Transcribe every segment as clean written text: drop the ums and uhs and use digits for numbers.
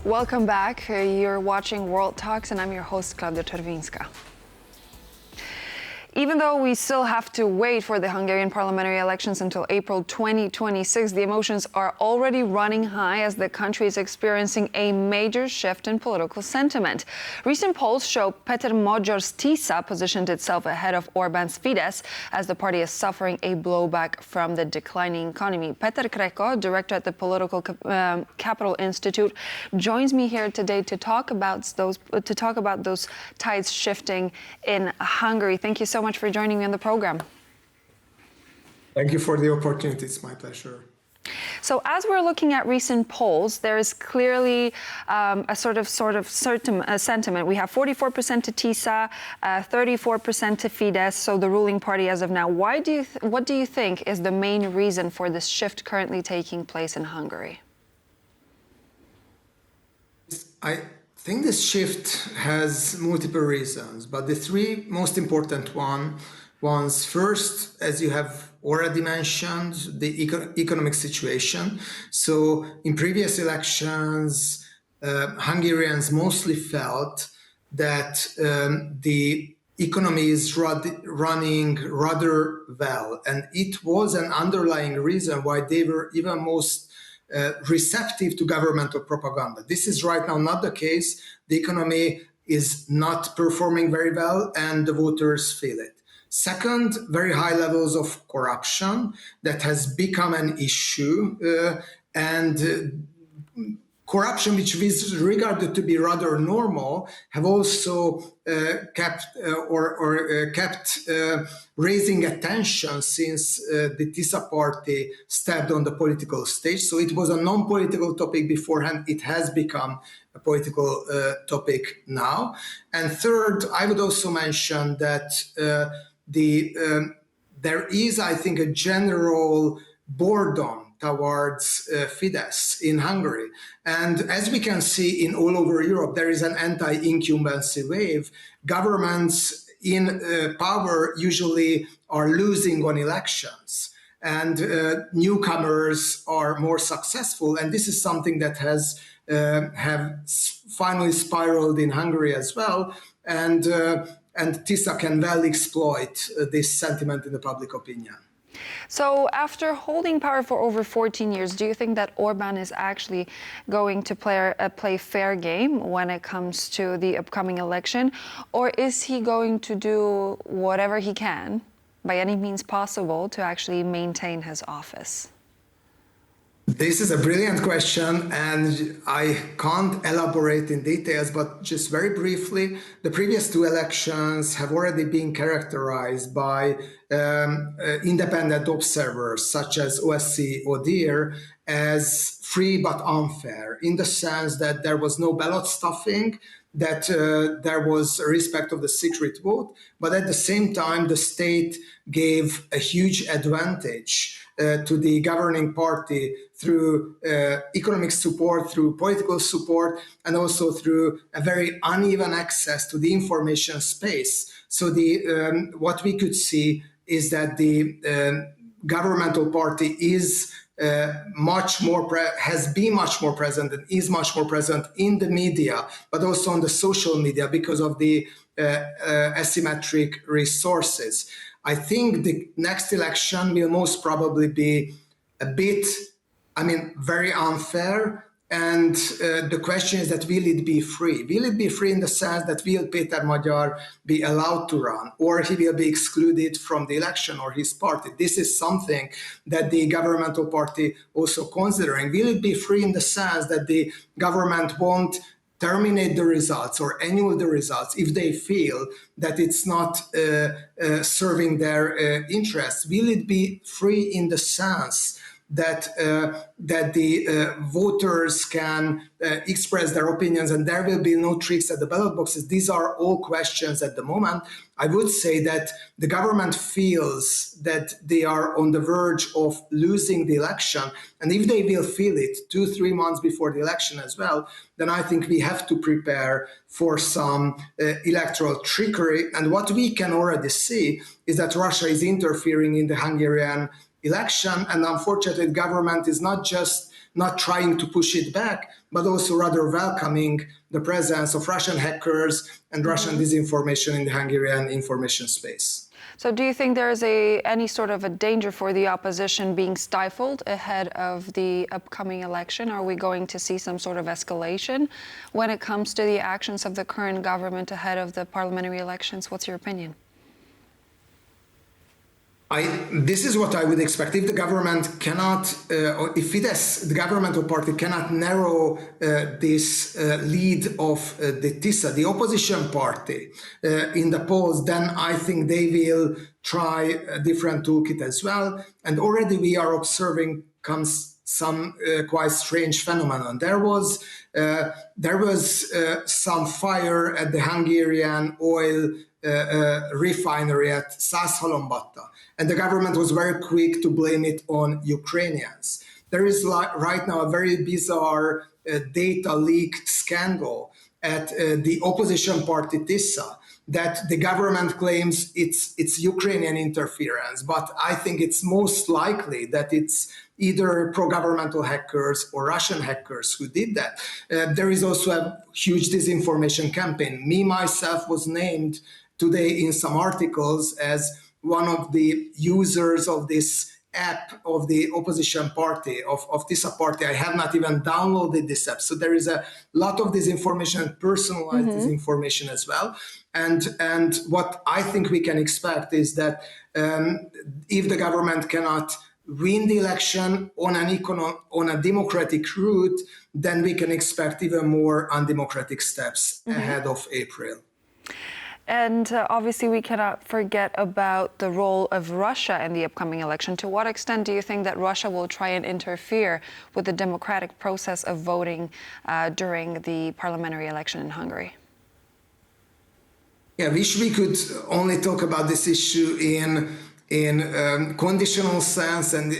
Welcome back. You're watching World Talks, and I'm your host, Klaudia Czerwińska. Even though we still have to wait for the Hungarian parliamentary elections until April 2026, the emotions are already running high as the country is experiencing a major shift in political sentiment. Recent polls show Peter Magyar Tisza positioned itself ahead of Orbán's Fidesz as the party is suffering a blowback from the declining economy. Péter Krekó, director at the Political Capital Institute, joins me here today to talk about those tides shifting in Hungary. Thank you so much for joining me on the program. Thank you for the opportunity. It's my pleasure. So as we're looking at recent polls, there is clearly a sort of sentiment. We have 44% to Tisza, 34% to Fidesz, so the ruling party as of now. What do you think is the main reason for this shift currently taking place in Hungary? I think this shift has multiple reasons, but the three most important ones, first, as you have already mentioned, the economic situation. So in previous elections, Hungarians mostly felt that the economy is running rather well, and it was an underlying reason why they were even most receptive to governmental propaganda. This is right now not the case. The economy is not performing very well, and the voters feel it. Second, very high levels of corruption that has become an issue, and corruption, which was regarded to be rather normal, have also kept raising attention since the Tisza party stepped on the political stage. So it was a non-political topic beforehand. It has become a political topic now. And third, I would also mention that there is, I think, a general boredom towards Fidesz in Hungary. And as we can see in all over Europe, there is an anti-incumbency wave. Governments in power usually are losing on elections, and newcomers are more successful. And this is something that has finally spiraled in Hungary as well. And Tisza can well exploit this sentiment in the public opinion. So after holding power for over 14 years, do you think that Orbán is actually going to play fair game when it comes to the upcoming election? Or is he going to do whatever he can, by any means possible, to actually maintain his office? This is a brilliant question, and I can't elaborate in details, but just very briefly, the previous two elections have already been characterized by independent observers, such as OSCE ODIHR, as free but unfair, in the sense that there was no ballot stuffing, that there was respect of the secret vote, but at the same time, the state gave a huge advantage to the governing party through economic support, through political support, and also through a very uneven access to the information space. So what we could see is that the governmental party is has been much more present and is much more present in the media, but also on the social media because of the asymmetric resources. I think the next election will most probably be very unfair. And the question is that will it be free? Will it be free in the sense that will Peter Magyar be allowed to run, or he will be excluded from the election, or his party? This is something that the governmental party also considering. Will it be free in the sense that the government won't terminate the results or annul the results if they feel that it's not serving their interests? Will it be free in the sense that the voters can express their opinions and there will be no tricks at the ballot boxes? These are all questions at the moment. I would say that the government feels that they are on the verge of losing the election. And if they will feel it 2-3 months before the election as well, then I think we have to prepare for some electoral trickery. And what we can already see is that Russia is interfering in the Hungarian election. And unfortunately, the government is not just not trying to push it back, but also rather welcoming the presence of Russian hackers and Russian disinformation in the Hungarian information space. So do you think there is any sort of a danger for the opposition being stifled ahead of the upcoming election? Are we going to see some sort of escalation when it comes to the actions of the current government ahead of the parliamentary elections? What's your opinion? This is what I would expect. If the government cannot, if Fidesz, the governmental party, cannot narrow this lead of the Tisza, the opposition party, in the polls, then I think they will try a different toolkit as well. And already we are observing some quite strange phenomenon. There was some fire at the Hungarian oil refinery at Százhalombatta, and the government was very quick to blame it on Ukrainians. There is right now a very bizarre data leak scandal at the opposition party Tisza that the government claims it's Ukrainian interference, but I think it's most likely that it's either pro-governmental hackers or Russian hackers who did that. There is also a huge disinformation campaign. Me, myself, was named today in some articles as one of the users of this app of the opposition party, of Tisza party. I have not even downloaded this app. So there is a lot of disinformation, personalized disinformation as well. And what I think we can expect is that if the government cannot win the election on a democratic route, then we can expect even more undemocratic steps ahead of April. And obviously we cannot forget about the role of Russia in the upcoming election. To what extent do you think that Russia will try and interfere with the democratic process of voting during the parliamentary election in Hungary? Yeah, I wish we could only talk about this issue in conditional sense and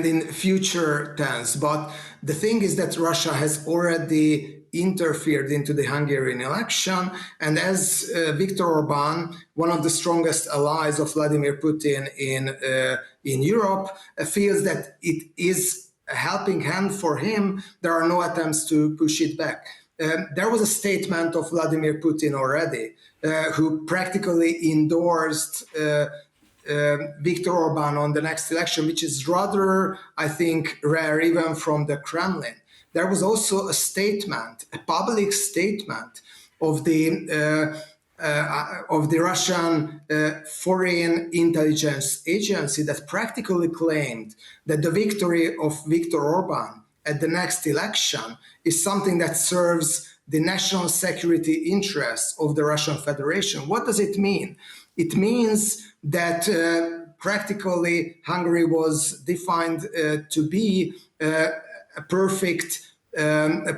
in future tense. But the thing is that Russia has already interfered into the Hungarian election, and as Viktor Orbán, one of the strongest allies of Vladimir Putin in Europe, feels that it is a helping hand for him, there are no attempts to push it back. There was a statement of Vladimir Putin already, who practically endorsed Viktor Orbán on the next election, which is rather, I think, rare even from the Kremlin. There was also a statement, a public statement of the Russian Foreign Intelligence Agency that practically claimed that the victory of Viktor Orbán at the next election is something that serves the national security interests of the Russian Federation. What does it mean? It means that practically Hungary was defined to be a perfect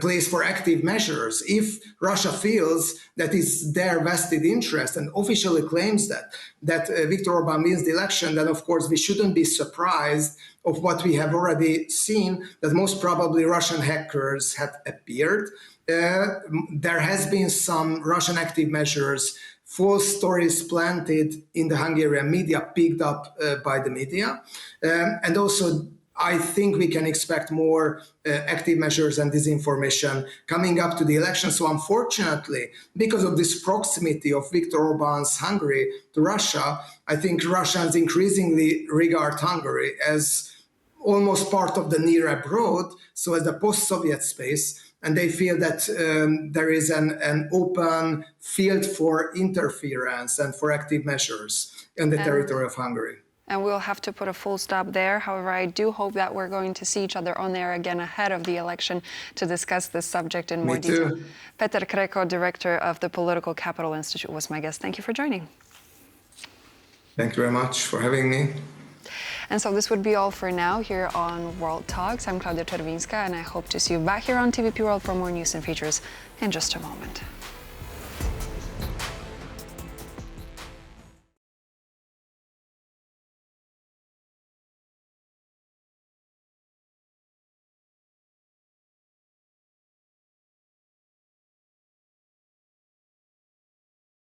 place for active measures. If Russia feels that it's their vested interest and officially claims that Viktor Orbán wins the election, then of course we shouldn't be surprised of what we have already seen, that most probably Russian hackers have appeared. There has been some Russian active measures, false stories planted in the Hungarian media, picked up by the media, and also I think we can expect more active measures and disinformation coming up to the election. So unfortunately, because of this proximity of Viktor Orbán's Hungary to Russia, I think Russians increasingly regard Hungary as almost part of the near abroad, so as the post-Soviet space, and they feel that there is an open field for interference and for active measures in the territory of Hungary. And we'll have to put a full stop there. However, I do hope that we're going to see each other on there again ahead of the election to discuss this subject in more detail. Péter Krekó, director of the Political Capital Institute, was my guest. Thank you for joining. Thank you very much for having me. And so this would be all for now here on World Talks. I'm Klaudia, and I hope to see you back here on TVP World for more news and features in just a moment.